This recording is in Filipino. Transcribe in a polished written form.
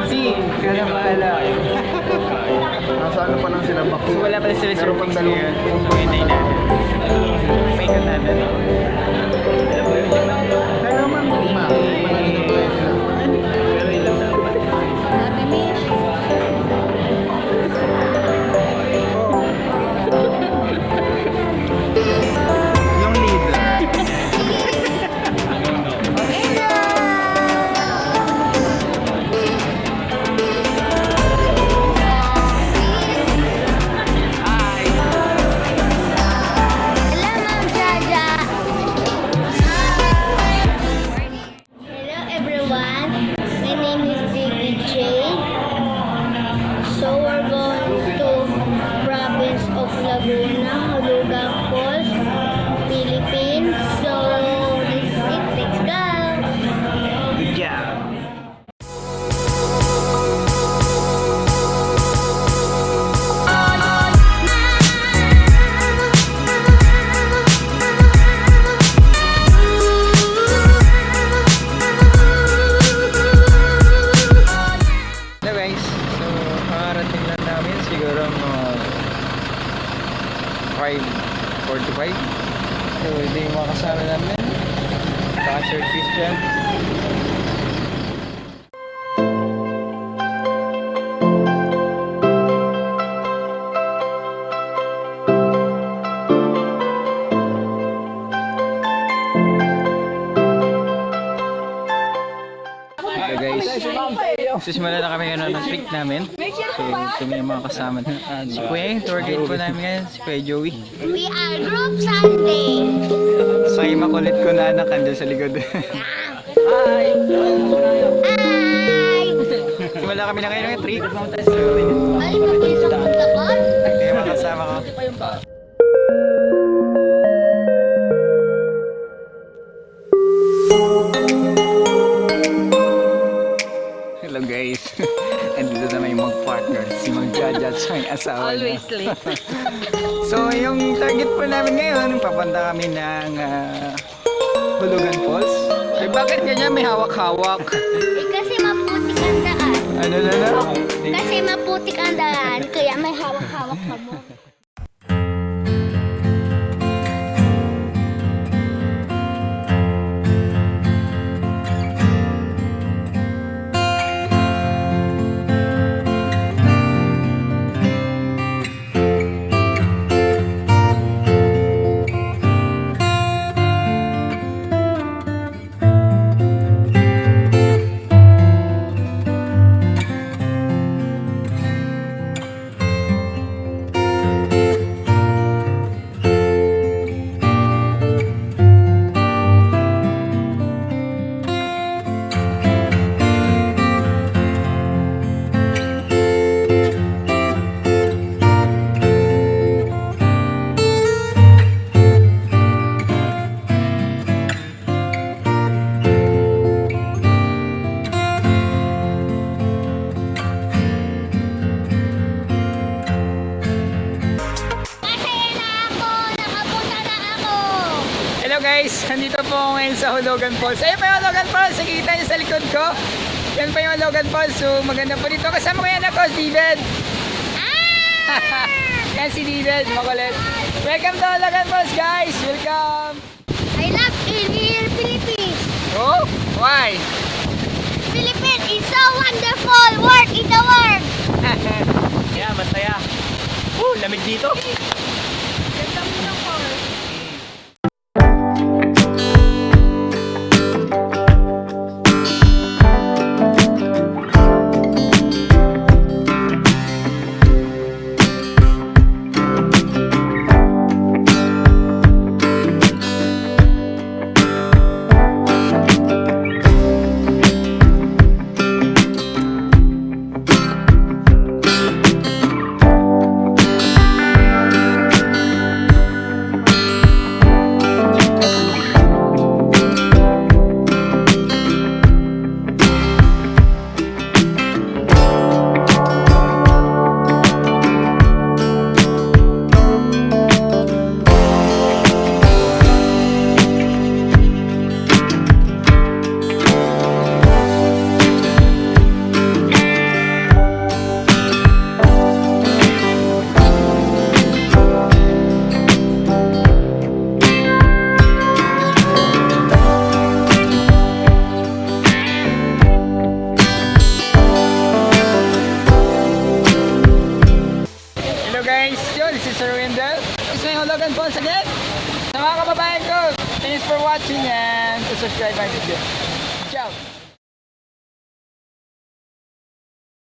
Si, kaya na bahala. Nasa ano pa lang sila bako. So, wala pa sila Meron pang dalawang. So, hinay natin. Paikot natin. Kaya naman, malaki na ba sila? Pero ilan dapat? Yung lead. Hello everyone, my name is DJ. So we're going to province of Laguna, Hulugan Falls, Philippines. So this is it, let's go! Good job. Hello guys, so makarating lang namin siguro mga 5:45. So ito yung mga kasama namin. Saka Sir Christian. Hello guys, susimula na kami ng trip namin. So kami yung mga kasama. Si Kuya, yung tour guide po namin ngayon, si Kuya Joey. We are Group Sunday! So yung makulit ko na anak andun sa likod. Hi! Simula kami na ngayon ng trip. So Ay, mabilis ang magtakot? ito yung mga kasama ko. Hello guys. Andito na may mag-partner, si Mag-Jaja at sa yung asawa niya. Always late. So yung target po namin ngayon, papunta kami ng Hulugan Falls. Eh bakit ganyan may hawak-hawak? Kasi maputik ang daan. Ano na na? Kasi maputik ang daan, kaya may hawak-hawak ka mo. Hello guys, nandito po ako ngayon sa Hulugan Falls. Ayun pa yung Hulugan Falls, nakikita niyo sa likod ko. Yan pa yung Hulugan Falls, so maganda po dito. Kasama ko yan ako, Steven. Yan si Steven, makulit. Welcome to Hulugan Falls guys, welcome. I love Philippines. Oh, why? Philippines is so wonderful. World in the world. Yeah, masaya. Lamig dito. Ganda mo ng falls. once again. Sa mga kababayan ko, thanks for watching and to subscribe my video.